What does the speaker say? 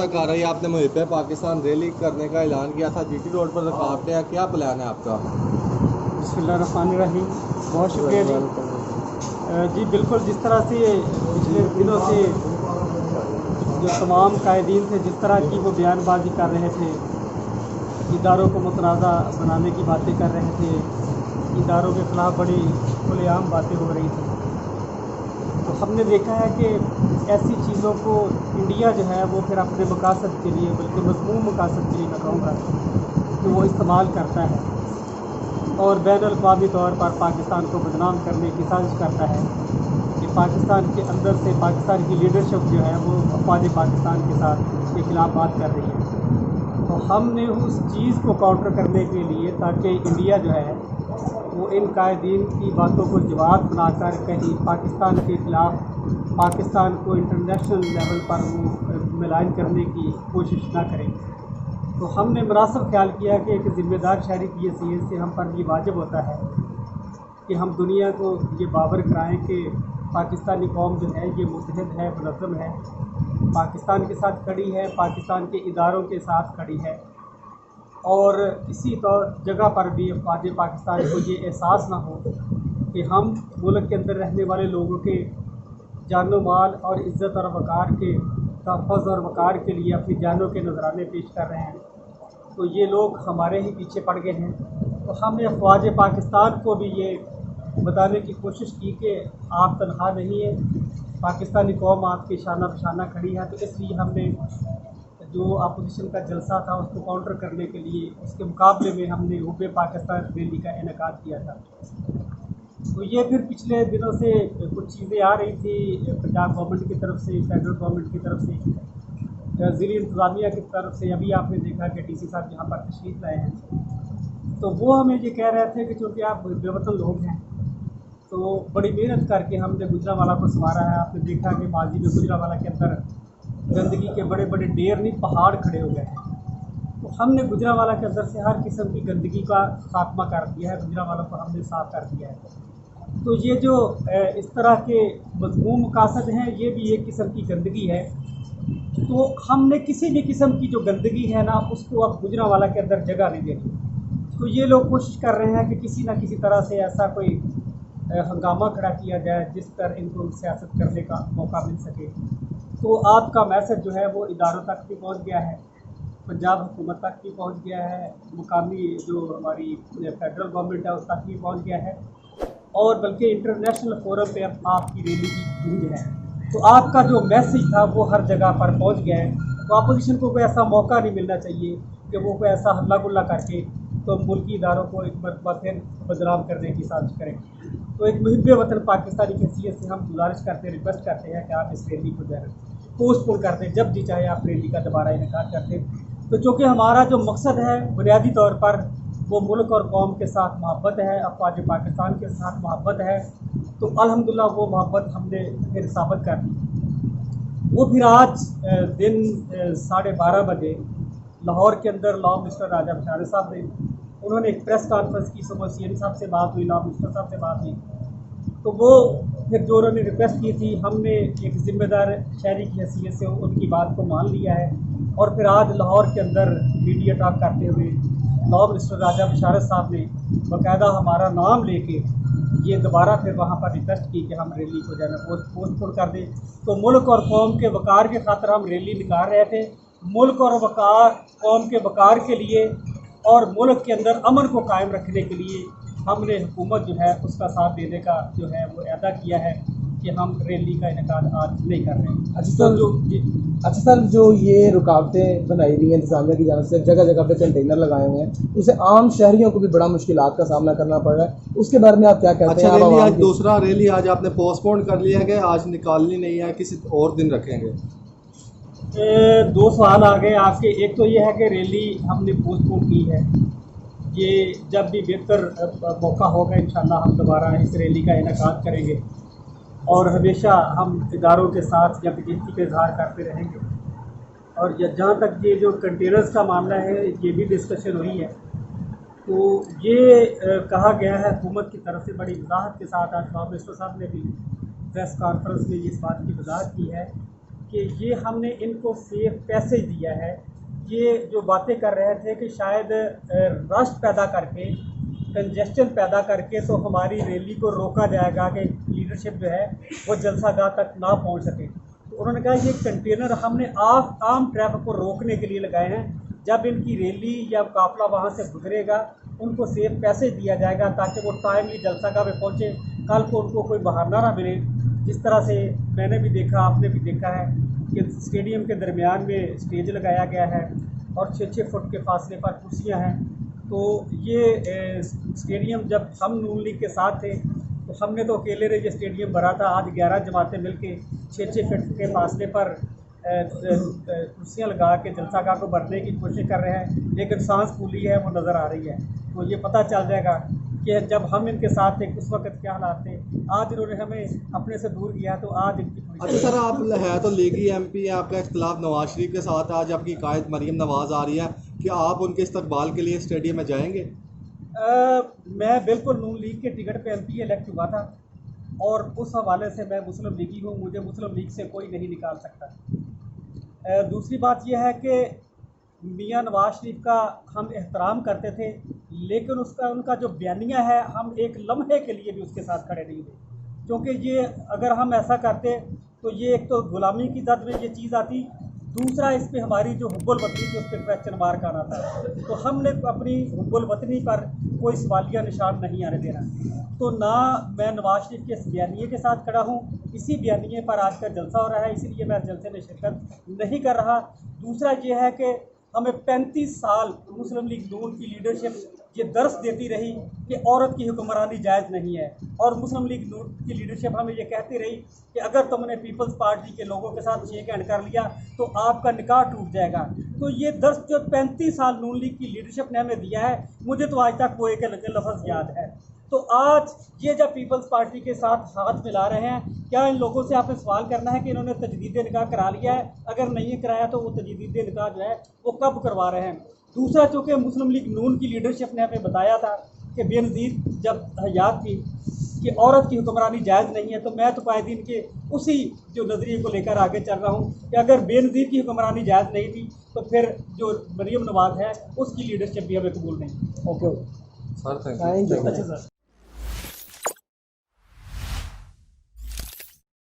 तक आ रही है, आपने मुहिब पाकिस्तान रैली करने का ऐलान किया था, जीटी रोड पर रुकावटें हैं, क्या प्लान है आपका? बिस्मिल्लाहिर्रहमानिर्रहीम। बहुत शुक्रिया जी। जी बिल्कुल, जिस तरह से पिछले दिनों से जो तमाम कायदीन थे, जिस तरह की वो बयानबाजी कर रहे थे, इदारों को मुतनाज़ा बनाने की बातें कर रहे थे, इदारों के ख़िलाफ़ बड़ी खुलेआम बातें हो रही थी, तो हमने देखा है कि ऐसी चीज़ों को इंडिया जो है वो फिर अपने मकासद के लिए, बल्कि मज़मूम मकासद के लिए मैं कहूँगा कि वो इस्तेमाल करता है और बैनुल-अक़वामी तौर पर पाकिस्तान को बदनाम करने की साजिश करता है कि पाकिस्तान के अंदर से पाकिस्तान की लीडरशिप जो है वो अफ़वाज पाकिस्तान के साथ के ख़िलाफ़ बात कर रही है। तो हमने उस चीज़ को काउंटर करने के लिए, ताकि इंडिया जो है वो इन कायदीन की बातों को जवाब बनाकर कहीं पाकिस्तान के ख़िलाफ़ पाकिस्तान को इंटरनेशनल लेवल पर वो मिलान करने की कोशिश ना करें, तो हमने मुनासिब ख्याल किया कि एक ज़िम्मेदार शहरी की हैसियत से हम पर ये वाजिब होता है कि हम दुनिया को ये बावर कराएं कि पाकिस्तानी कौम जो है ये मुत्तहिद है, मुनज़्ज़म है, पाकिस्तान के साथ खड़ी है, पाकिस्तान के इदारों के साथ खड़ी है। और इसी जगह पर भी अफ़वाज पाकिस्तान को ये एहसास ना हो कि हम मुल्क के अंदर रहने वाले लोगों के जानो माल और इज़्ज़त और वक़ार के तहफ़्फ़ुज़ और वक़ार के लिए अपनी जानों के नजराने पेश कर रहे हैं, तो ये लोग हमारे ही पीछे पड़ गए हैं। तो हमने अफ़वाज पाकिस्तान को भी ये बताने की कोशिश की कि आप तनहा नहीं हैं, पाकिस्तानी कौम आपके शाना बशाना खड़ी है। तो इसलिए हमने जो अपोजिशन का जलसा था उसको काउंटर करने के लिए उसके मुकाबले में हमने हुब्बे पाकिस्तान रैली का इनेकाद किया था। तो ये फिर पिछले दिनों से कुछ चीज़ें आ रही थी पंजाब गवर्नमेंट की तरफ से, फेडरल गवर्नमेंट की तरफ से, ज़िली इंतज़ामिया की तरफ से। अभी आपने देखा कि डीसी साहब यहाँ पर तशरीफ़ लाए हैं, तो वो हमें ये कह रहे थे कि चूँकि आप बेवतन लोग हैं तो बड़ी मेहनत करके हमने गुजरांवाला को संवारा है। आपने देखा कि माजी में गुजरांवाला के अंदर गंदगी के बड़े बड़े ढेर नहीं, पहाड़ खड़े हो गए हैं। तो हमने गुजरांवाला के अंदर से हर किस्म की गंदगी का खात्मा कर दिया है, गुजरांवाला को हमने साफ़ कर दिया है। तो ये जो इस तरह के मज़मूम मकासद हैं, ये भी एक किस्म की गंदगी है। तो हमने किसी भी किस्म की जो गंदगी है ना, उसको अब गुजरांवाला के अंदर जगह नहीं देनी। तो ये लोग कोशिश कर रहे हैं कि किसी न किसी तरह से ऐसा कोई हंगामा खड़ा किया जाए जिस पर इनको सियासत करने का मौका मिल सके। तो आपका मैसेज जो है वो इदारों तक भी पहुंच गया है, पंजाब हुकूमत तक भी पहुंच गया है, मुकामी जो हमारी फेडरल गवर्नमेंट है उस तक भी पहुंच गया है, और बल्कि इंटरनेशनल फोरम पे अब आपकी रैली की गूंज है। तो आपका जो मैसेज था वो हर जगह पर पहुंच गया है। तो अपोजिशन को कोई ऐसा मौका नहीं मिलना चाहिए कि वो कोई ऐसा हल्ला गुल्ला करके तो मुल्की इदारों को एक मरतबा फिर बदनाम करने की साजिश करें। तो एक मुहिब वतन पाकिस्तानी की हैसियत से हम गुजारिश करते, रिक्वेस्ट करते हैं कि आप इस रैली को जो है पोस्टपोन कर दें, जब जी चाहे आप रैली का दोबारा इनेकाद कर दें। तो चूँकि हमारा जो मकसद है बुनियादी तौर पर वो मुल्क और कौम के साथ मोहब्बत है, अफ़वाज पाकिस्तान के साथ मोहब्बत है, तो अल्हम्दुलिल्लाह वो मोहब्बत हमने फिर साबित कर दी। वो फिर आज दिन 12:30 बजे लाहौर के अंदर लॉ मिनिस्टर राजा बशारत साहब ने, उन्होंने एक प्रेस कॉन्फ्रेंस की, सुबह सीएम साहब से बात हुई, लॉ मिनिस्टर साहब से बात हुई। तो वो फिर जो उन्होंने रिक्वेस्ट की थी, हमने एक ज़िम्मेदार शहरी की हैसियत से उनकी बात को मान लिया है। और फिर आज लाहौर के अंदर मीडिया टॉक करते हुए लॉ मिनिस्टर राजा बशारत साहब ने बाकायदा हमारा नाम लेके ये दोबारा फिर वहाँ पर रिक्वेस्ट की कि हम रैली को जो है पोस्टपोन कर दें। तो मुल्क और कौम के वक़ार के खातिर हम रैली निकाल रहे थे, मुल्क और वक़ार कौम के वक़ार के लिए और मुल्क के अंदर अमन को कायम रखने के लिए हमने हुकूमत जो है उसका साथ देने का जो है वो अदा किया है कि हम रैली का इनेकाद आज नहीं कर रहे हैं। अच्छा सर, जो ये रुकावटें बनाई गई हैं इंतजामिया की जानिब से, जगह जगह पे कंटेनर लगाए हुए हैं, उससे आम शहरियों को भी बड़ा मुश्किलात का सामना करना पड़ रहा है, उसके बारे में आप क्या कहते हैं? अच्छा, रैली आज दूसरा रैली आज आपने पोस्टपोन कर लिया है कि आज निकालनी नहीं है, किसी और दिन रखेंगे? दो सवाल आ गए आपके। एक तो ये है कि रैली हमने पोस्टपोन की है, ये जब भी बेहतर मौका होगा इंशाल्लाह हम दोबारा इस रैली का इनेकाद करेंगे और हमेशा हम इदारों के साथ यकजहती का इजहार करते रहेंगे। और जहाँ तक ये जो कंटेनर्स का मामला है, ये भी डिस्कशन हुई है। तो ये कहा गया है हुकूमत की तरफ से बड़ी वजाहत के साथ, आज लॉ मिनिस्टर साहब ने भी प्रेस कॉन्फ्रेंस में इस बात की वजाहत की है कि ये हमने इनको सेफ पैसेज दिया है। ये जो बातें कर रहे थे कि शायद रश पैदा करके, कंजेस्शन पैदा करके तो हमारी रैली को रोका जाएगा कि लीडरशिप जो है वो जलसागाह तक ना पहुंच सके। तो उन्होंने कहा ये कंटेनर हमने आम ट्रैफिक को रोकने के लिए लगाए हैं। जब इनकी रैली या काफिला वहाँ से गुजरेगा उनको सेफ पैसेज दिया जाएगा ताकि वो टाइमली जलसागाह में पहुँचे, कल को उनको कोई बहाना ना मिले। जिस तरह से मैंने भी देखा, आपने भी देखा है कि स्टेडियम के दरमियान में स्टेज लगाया गया है और 6-6 फुट के फासले पर कुर्सियाँ हैं। तो ये स्टेडियम जब हम नून लीग के साथ थे तो हमने तो अकेले ये स्टेडियम भरा था। आज 11 जमातें मिलके 6-6 फुट के फासले पर कुर्सियाँ लगा के जलसागाह को भरने की कोशिश कर रहे हैं, लेकिन सांस फूली है वो नज़र आ रही है। तो ये पता चल जाएगा कि जब हम इनके साथ थे उस वक्त क्या हालात थे। आज इन्होंने हमें अपने से दूर किया तो आज इनकी अच्छा सर, आप है तो लीगी MP हैं, आपका इख्तिलाफ नवाज शरीफ के साथ है, आज आपकी कायद मरीम नवाज आ रही है, क्या आप उनके इस्तकबाल के लिए स्टेडियम में जाएंगे? मैं बिल्कुल नून लीग के टिकट पे MP इलेक्ट हुआ था और उस हवाले से मैं मुस्लिम लीगी हूँ, मुझे मुस्लिम लीग से कोई नहीं निकाल सकता। दूसरी बात यह है कि मियां नवाज शरीफ का हम एहतराम करते थे, लेकिन उनका जो बयानिया है हम एक लम्हे के लिए भी उसके साथ खड़े नहीं थे, क्योंकि ये अगर हम ऐसा करते तो ये एक तो गुलामी की जद में ये चीज़ आती, दूसरा इस पर हमारी जो हुब्बुल वतनी थी उस पर क्वेश्चन मार्क आना था। तो हमने अपनी हुब्बुल वतनी पर कोई सवालिया निशान नहीं आने देना। तो ना मैं नवाज शरीफ के इस बयानिए के साथ खड़ा हूँ, इसी बयानिए पर आज का जलसा हो रहा है, इसीलिए मैं जलसे में शिरकत नहीं कर रहा। दूसरा ये है कि हमें 35 साल मुस्लिम लीग नून की लीडरशिप ये दर्स देती रही कि औरत की हुक्मरानी जायज़ नहीं है, और मुस्लिम लीग नून की लीडरशिप हमें ये कहती रही कि अगर तुमने पीपल्स पार्टी के लोगों के साथ शेक हैंड कर लिया तो आपका निकाह टूट जाएगा। तो ये दर्स जो 35 साल नून लीग की लीडरशिप ने हमें दिया है, मुझे तो आज तक वो एक लफ्ज़ याद है। तो आज ये जब पीपल्स पार्टी के साथ हाथ मिला रहे हैं, क्या इन लोगों से आपने सवाल करना है कि इन्होंने तजदीद निकाह करा लिया है? अगर नहीं कराया तो वो तजदीद निकाह जो है वो कब करवा रहे हैं? दूसरा, चूँकि मुस्लिम लीग नून की लीडरशिप ने हमें बताया था कि बेनज़ीर जब हयात थी कि औरत की हुक्मरानी जायज़ नहीं है, तो मैं तो कायदीन के उसी जो नज़रिए को लेकर आगे चल रहा हूँ कि अगर बेनज़ीर की हुक्मरानी जायज़ नहीं थी तो फिर जो मरीम नवाज है उसकी लीडरशिप भी हमें कबूल नहीं। Okay sir, thank you. अच्छा सर।